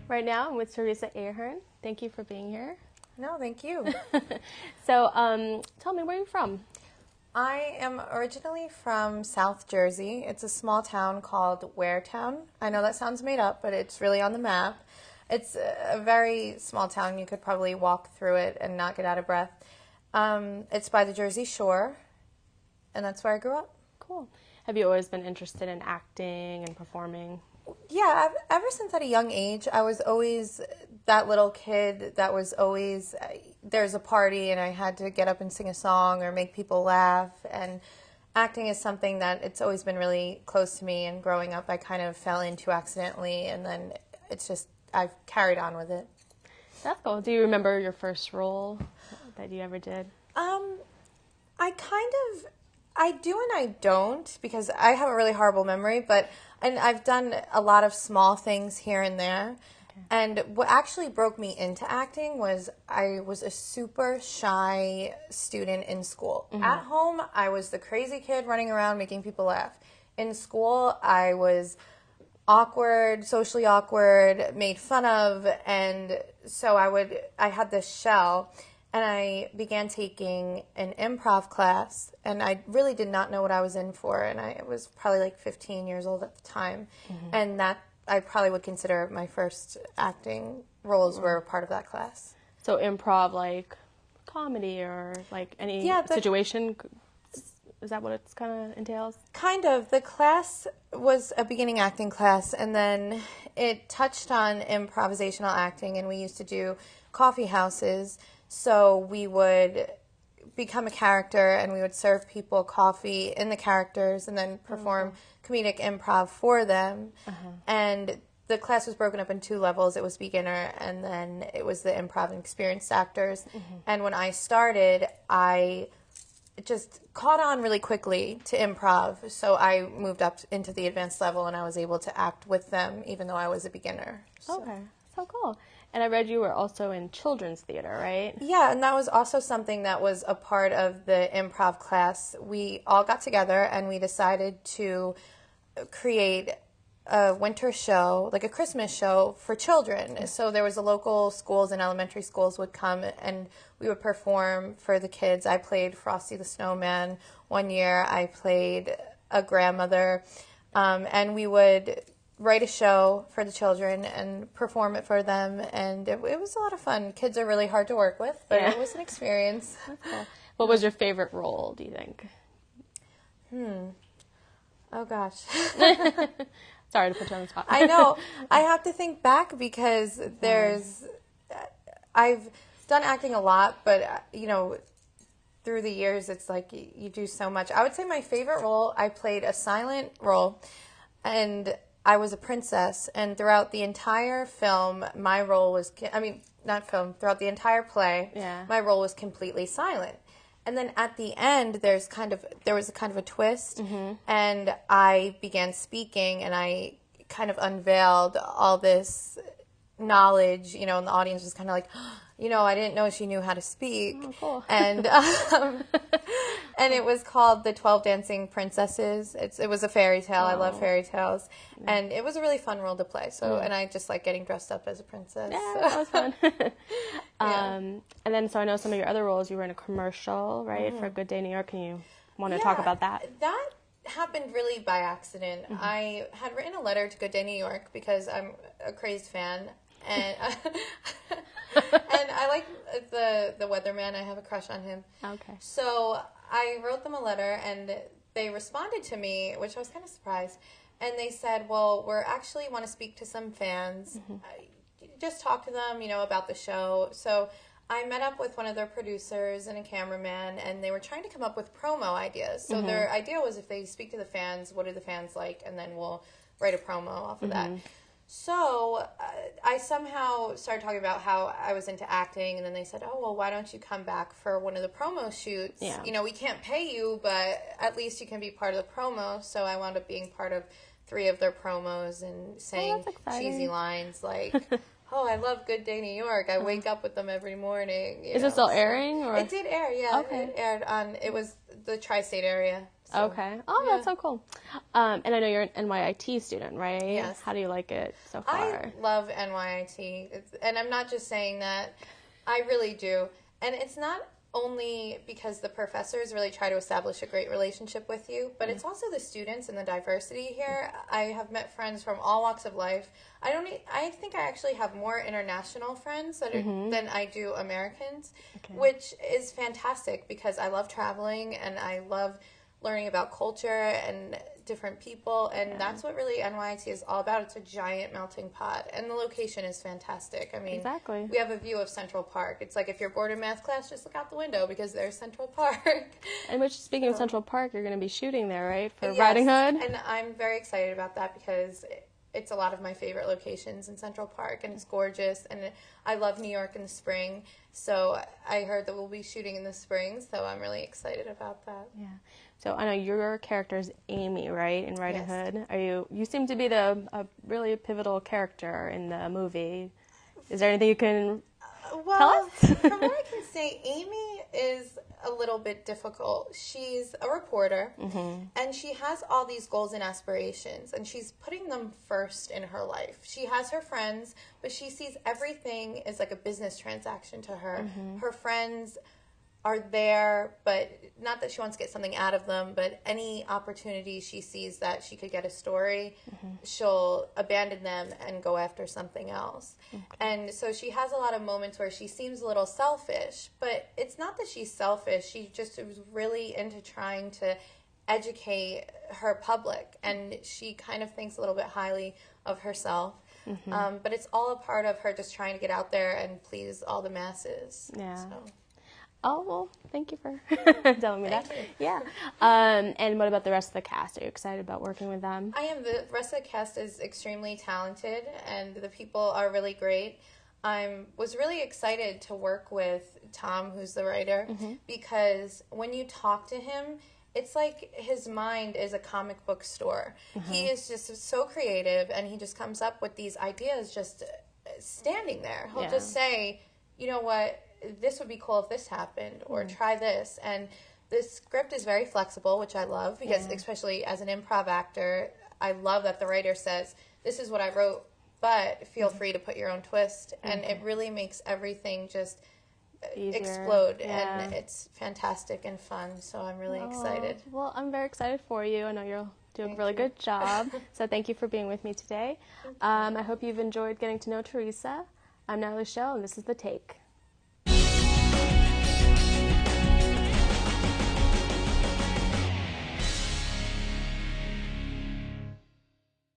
Right now, I'm with Theresa Ahearn. Thank you for being here. No, thank you. So, tell me, where are you from? I am originally from South Jersey. It's a small town called Waretown. I know that sounds made up, but it's really on the map. It's a very small town. You could probably walk through it and not get out of breath. It's by the Jersey Shore, and that's where I grew up. Cool. Have you always been interested in acting and performing? Yeah, ever since at a young age, I was always that little kid that was always, there's a party and I had to get up and sing a song or make people laugh. And acting is something that it's always been really close to me. And growing up, I kind of fell into accidentally, and then it's just, I've carried on with it. That's cool. Do you remember your first role that you ever did? I do and I don't, because I have a really horrible memory, and I've done a lot of small things here and there. Okay. And what actually broke me into acting was I was a super shy student in school. Mm-hmm. At home, I was the crazy kid running around making people laugh. In school, I was awkward, socially awkward, made fun of, and so I had this shell. And I began taking an improv class, and I really did not know what I was in for, and I was probably like 15 years old at the time, and that I probably would consider my first acting roles were a part of that class. So improv, like comedy or like any situation, is that what it kind of entails? Kind of. The class was a beginning acting class, and then it touched on improvisational acting, and we used to do coffee houses. So we would become a character and we would serve people coffee in the characters and then perform comedic improv for them. And the class was broken up in 2 levels. It was beginner and then it was the improv and experienced actors. And when I started, I just caught on really quickly to improv. So I moved up into the advanced level and I was able to act with them even though I was a beginner. So. Okay, so cool. And I read you were also in children's theater, right? Yeah, and that was also something that was a part of the improv class. We all got together and we decided to create a winter show, like a Christmas show for children. So there was a local schools and elementary schools would come and we would perform for the kids. I played Frosty the Snowman one year. I played a grandmother, and we would write a show for the children and perform it for them, and it was a lot of fun. Kids are really hard to work with, but it was an experience. That's cool. What was your favorite role, do you think? Oh gosh. Sorry to put you on the spot. I know. I have to think back because I've done acting a lot, but through the years it's like you do so much. I would say my favorite role, I played a silent role, and I was a princess, and throughout the entire film, my role was, throughout the entire play, my role was completely silent. And then at the end, there was kind of a twist, and I began speaking, and I kind of unveiled all this knowledge, and the audience was kind of like, I didn't know she knew how to speak. Oh, cool. And and it was called The 12 Dancing Princesses. It was a fairy tale. I love fairy tales. And it was a really fun role to play. So and I just like getting dressed up as a princess. Yeah, that was fun. And then, so I know some of your other roles, you were in a commercial, right, for Good Day New York. Can you want to talk about that? That happened really by accident. I had written a letter to Good Day New York because I'm a crazed fan. And and I like the weatherman. I have a crush on him. Okay. So I wrote them a letter, and they responded to me, which I was kind of surprised. And they said, "Well, we're actually want to speak to some fans. Just talk to them, about the show." So I met up with one of their producers and a cameraman, and they were trying to come up with promo ideas. So their idea was, if they speak to the fans, what do the fans like, and then we'll write a promo off of that. So I somehow started talking about how I was into acting, and then they said, "Oh, well, why don't you come back for one of the promo shoots? Yeah. We can't pay you, but at least you can be part of the promo." So I wound up being part of 3 of their promos and saying cheesy lines like, "Oh, I love Good Day New York. I wake up with them every morning." Is it still airing? Or? It did air, yeah. Okay. It aired on, it was the tri-state area. So, okay. Oh, that's so cool. And I know you're an NYIT student, right? Yes. How do you like it so far? I love NYIT, and I'm not just saying that. I really do. And it's not only because the professors really try to establish a great relationship with you, but it's also the students and the diversity here. I have met friends from all walks of life. I think I actually have more international friends than I do Americans, which is fantastic because I love traveling and I love learning about culture and different people, and that's what really NYIT is all about. It's a giant melting pot, and the location is fantastic. I mean, exactly. We have a view of Central Park. It's like if you're bored in math class, just look out the window because there's Central Park. And speaking of Central Park, you're going to be shooting there, right, for Yes, Riding Hood? And I'm very excited about that because it's a lot of my favorite locations in Central Park, and it's gorgeous, and I love New York in the spring, so I heard that we'll be shooting in the spring, so I'm really excited about that. Yeah. So I know your character is Amy, right, in Riding Yes. Hood. You seem to be a really pivotal character in the movie. Is there anything you can tell us? From what I can say, Amy is a little bit difficult. She's a reporter, and she has all these goals and aspirations, and she's putting them first in her life. She has her friends, but she sees everything as like a business transaction to her. Her friends are there, but not that she wants to get something out of them, but any opportunity she sees that she could get a story, she'll abandon them and go after something else. And so she has a lot of moments where she seems a little selfish, but it's not that she's selfish. She just was really into trying to educate her public, and she kind of thinks a little bit highly of herself. But it's all a part of her just trying to get out there and please all the masses. Yeah. So. Oh, well, thank you for telling me that. Thank you. Yeah. And what about the rest of the cast? Are you excited about working with them? I am. The rest of the cast is extremely talented, and the people are really great. I was really excited to work with Tom, who's the writer, because when you talk to him, it's like his mind is a comic book store. He is just so creative, and he just comes up with these ideas just standing there. He'll just say, you know what, this would be cool if this happened, or try this. And the script is very flexible, which I love, because especially as an improv actor, I love that the writer says, this is what I wrote, but feel free to put your own twist. And it really makes everything just Easier. Explode, and it's fantastic and fun, so I'm really excited. Well, I'm very excited for you. I know you're doing a really good job, so thank you for being with me today. I hope you've enjoyed getting to know Theresa. I'm Natalie Shell, and this is The Take.